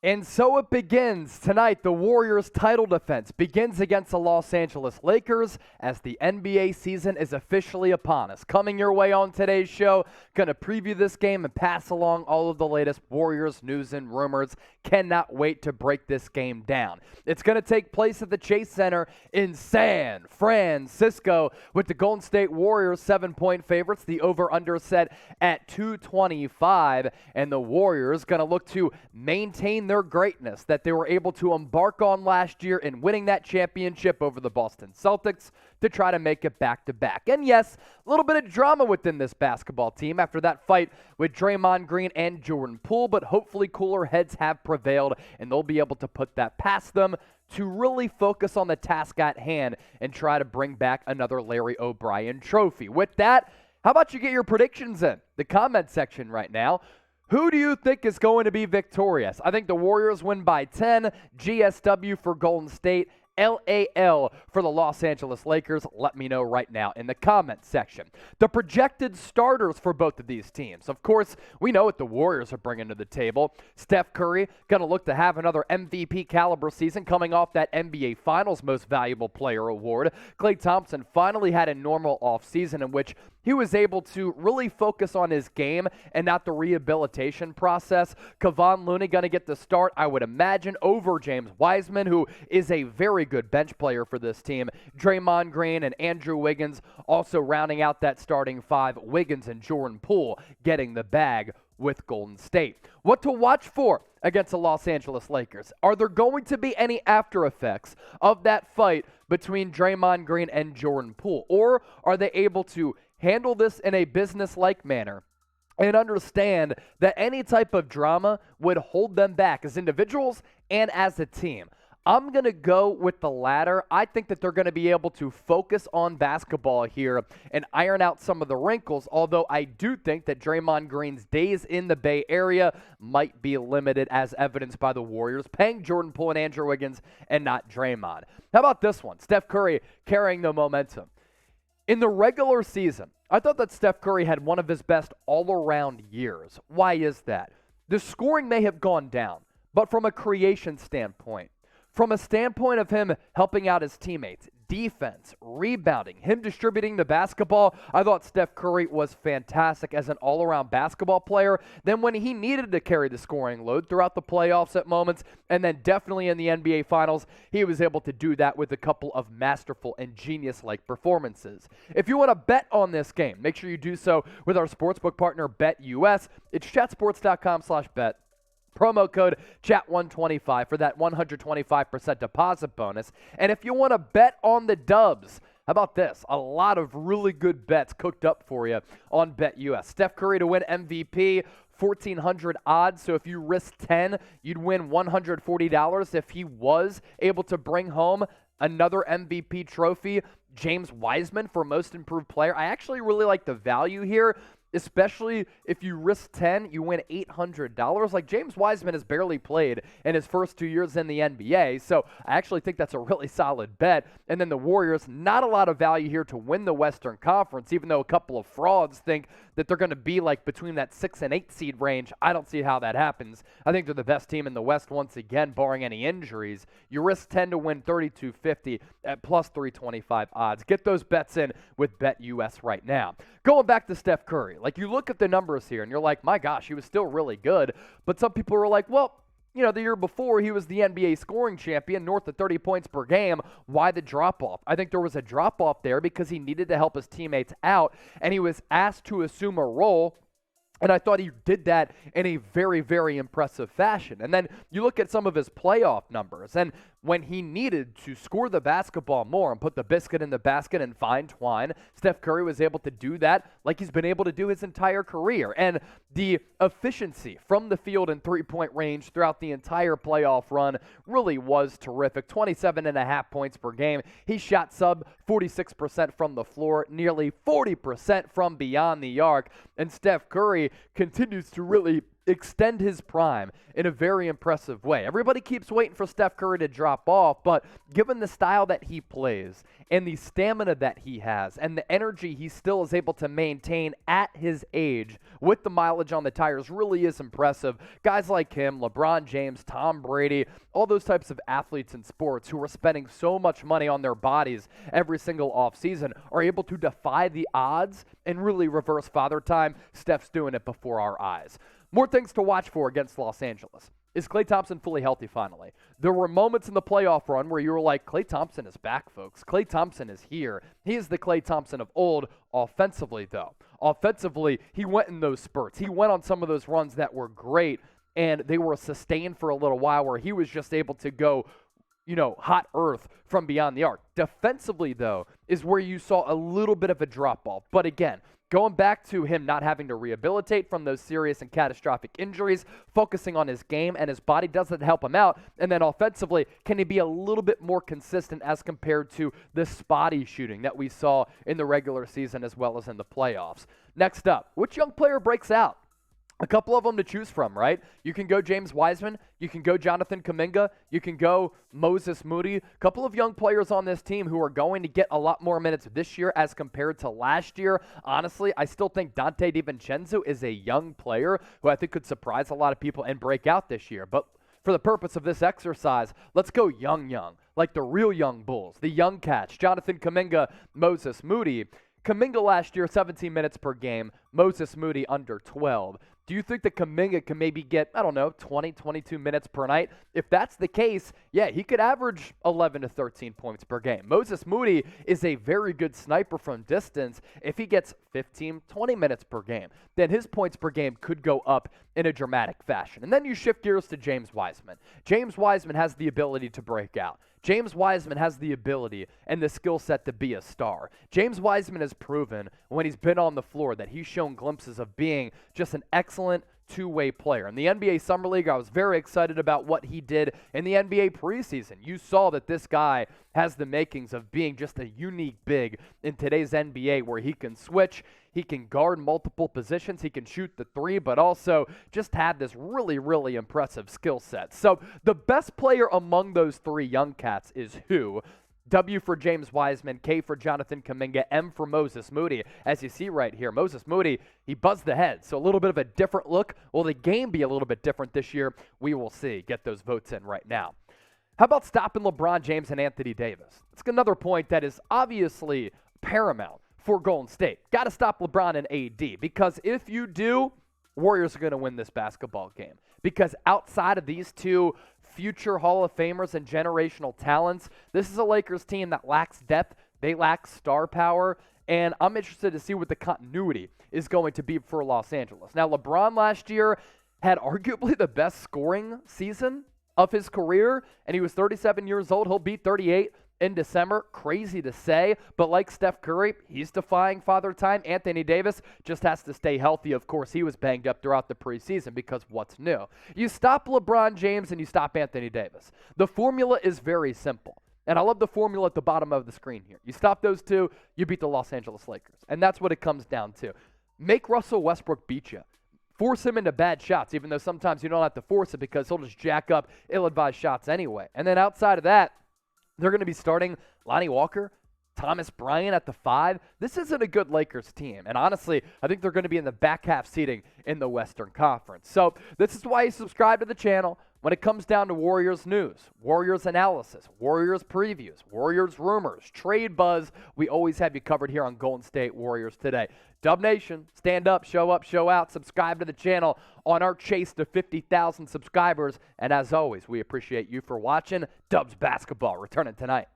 And so it begins tonight. The Warriors' title defense begins against the Los Angeles Lakers as the NBA season is officially upon us. Coming your way on today's show, going to preview this game and pass along all of the latest Warriors news and rumors. Cannot wait to break this game down. It's going to take place at the Chase Center in San Francisco with the Golden State Warriors 7-point favorites. The over-under set at 225, and the Warriors going to look to maintain their greatness that they were able to embark on last year in winning that championship over the Boston Celtics to try to make it back-to-back. And yes, a little bit of drama within this basketball team after that fight with Draymond Green and Jordan Poole, but hopefully cooler heads have prevailed, and they'll be able to put that past them to really focus on the task at hand and try to bring back another Larry O'Brien trophy. With that, how about you get your predictions in the comment section right now? Who do you think is going to be victorious? I think the Warriors win by 10, GSW for Golden State, LAL for the Los Angeles Lakers. Let me know right now in the comment section. The projected starters for both of these teams. Of course, we know what the Warriors are bringing to the table. Steph Curry going to look to have another MVP caliber season coming off that NBA Finals Most Valuable Player award. Klay Thompson finally had a normal offseason in which he was able to really focus on his game and not the rehabilitation process. Kevon Looney going to get the start, I would imagine, over James Wiseman, who is a very good bench player for this team. Draymond Green and Andrew Wiggins also rounding out that starting five. Wiggins and Jordan Poole getting the bag with Golden State. What to watch for against the Los Angeles Lakers? Are there going to be any after effects of that fight between Draymond Green and Jordan Poole? Or are they able to handle this in a business-like manner and understand that any type of drama would hold them back as individuals and as a team? I'm going to go with the latter. I think that they're going to be able to focus on basketball here and iron out some of the wrinkles, although I do think that Draymond Green's days in the Bay Area might be limited, as evidenced by the Warriors paying Jordan Poole and Andrew Wiggins and not Draymond. How about this one? Steph Curry carrying the momentum. In the regular season, I thought that Steph Curry had one of his best all-around years. Why is that? The scoring may have gone down, but from a creation standpoint, from a standpoint of him helping out his teammates, defense, rebounding, him distributing the basketball, I thought Steph Curry was fantastic as an all-around basketball player. Then when he needed to carry the scoring load throughout the playoffs at moments, and then definitely in the NBA Finals, he was able to do that with a couple of masterful and genius-like performances. If you want to bet on this game, make sure you do so with our sportsbook partner, BetUS. It's chatsports.com/bet. Promo code CHAT125 for that 125% deposit bonus. And if you want to bet on the Dubs, how about this? A lot of really good bets cooked up for you on BetUS. Steph Curry to win MVP, 1,400 odds. So if you risk 10, you'd win $140 if he was able to bring home another MVP trophy. James Wiseman for most improved player. I actually really like the value here, especially if you risk 10, you win $800. Like, James Wiseman has barely played in his first 2 years in the NBA, so I actually think that's a really solid bet. And then the Warriors, not a lot of value here to win the Western Conference, even though a couple of frauds think that they're going to be like between that 6 and 8 seed range. I don't see how that happens. I think they're the best team in the West once again, barring any injuries. You risk 10 to win 3,250 at plus 325 odds. Get those bets in with BetUS right now. Going back to Steph Curry, like, you look at the numbers here and you're like, my gosh, he was still really good. But some people were like, well, you know, the year before he was the NBA scoring champion, north of 30 points per game. Why the drop-off? I think there was a drop-off there because he needed to help his teammates out, and he was asked to assume a role. And I thought he did that in a very, very impressive fashion. And then you look at some of his playoff numbers, and when he needed to score the basketball more and put the biscuit in the basket and find Twine, Steph Curry was able to do that like he's been able to do his entire career. And the efficiency from the field and three-point range throughout the entire playoff run really was terrific. 27.5 points per game. He shot sub 46% from the floor, nearly 40% from beyond the arc. And Steph Curry continues to really extend his prime in a very impressive way. Everybody keeps waiting for Steph Curry to drop off, but given the style that he plays and the stamina that he has and the energy he still is able to maintain at his age with the mileage on the tires really is impressive. Guys like him, LeBron James, Tom Brady, all those types of athletes in sports who are spending so much money on their bodies every single offseason are able to defy the odds and really reverse Father Time. Steph's doing it before our eyes. More things to watch for against Los Angeles. Is Klay Thompson fully healthy finally? There were moments in the playoff run where you were like, Klay Thompson is back, folks. Klay Thompson is here. He is the Klay Thompson of old. Offensively, though. Offensively, he went in those spurts. He went on some of those runs that were great, and they were sustained for a little while where he was just able to go, hot earth from beyond the arc. Defensively, though, is where you saw a little bit of a drop-off. But again, going back to him not having to rehabilitate from those serious and catastrophic injuries, focusing on his game and his body doesn't help him out. And then offensively, can he be a little bit more consistent as compared to the spotty shooting that we saw in the regular season as well as in the playoffs? Next up, which young player breaks out? A couple of them to choose from, right? You can go James Wiseman. You can go Jonathan Kuminga. You can go Moses Moody. A couple of young players on this team who are going to get a lot more minutes this year as compared to last year. Honestly, I still think Dante DiVincenzo is a young player who I think could surprise a lot of people and break out this year. But for the purpose of this exercise, let's go young, like the real young Bulls, the young cats, Jonathan Kuminga, Moses Moody. Kuminga last year, 17 minutes per game. Moses Moody under 12. Do you think that Kuminga can maybe get, 20, 22 minutes per night? If that's the case, yeah, he could average 11 to 13 points per game. Moses Moody is a very good sniper from distance. If he gets 15, 20 minutes per game, then his points per game could go up in a dramatic fashion. And then you shift gears to James Wiseman. James Wiseman has the ability to break out. James Wiseman has the ability and the skill set to be a star. James Wiseman has proven when he's been on the floor that he's shown glimpses of being just an excellent two-way player. In the NBA Summer League, I was very excited about what he did in the NBA preseason. You saw that this guy has the makings of being just a unique big in today's NBA where he can switch, he can guard multiple positions, he can shoot the three, but also just had this really, really impressive skill set. So the best player among those three young cats is who? W for James Wiseman, K for Jonathan Kuminga, M for Moses Moody. As you see right here, Moses Moody, he buzzed the head, so a little bit of a different look. Will the game be a little bit different this year? We will see. Get those votes in right now. How about stopping LeBron James and Anthony Davis? It's another point that is obviously paramount for Golden State. Got to stop LeBron and AD, because if you do, Warriors are going to win this basketball game. Because outside of these two future Hall of Famers and generational talents, this is a Lakers team that lacks depth. They lack star power. And I'm interested to see what the continuity is going to be for Los Angeles. Now, LeBron last year had arguably the best scoring season of his career, and he was 37 years old. He'll be 38 in December. Crazy to say, but like Steph Curry, he's defying Father Time. Anthony Davis just has to stay healthy. Of course, he was banged up throughout the preseason because what's new? You stop LeBron James and you stop Anthony Davis. The formula is very simple, and I love the formula at the bottom of the screen here. You stop those two, you beat the Los Angeles Lakers, and that's what it comes down to. Make Russell Westbrook beat you. Force him into bad shots, even though sometimes you don't have to force it because he'll just jack up ill-advised shots anyway. And then outside of that, they're going to be starting Lonnie Walker, Thomas Bryant at the 5. This isn't a good Lakers team. And honestly, I think they're going to be in the back half seating in the Western Conference. So this is why you subscribe to the channel. When it comes down to Warriors news, Warriors analysis, Warriors previews, Warriors rumors, trade buzz, we always have you covered here on Golden State Warriors Today. Dub Nation, stand up, show out, subscribe to the channel on our chase to 50,000 subscribers. And as always, we appreciate you for watching. Dubs Basketball returning tonight.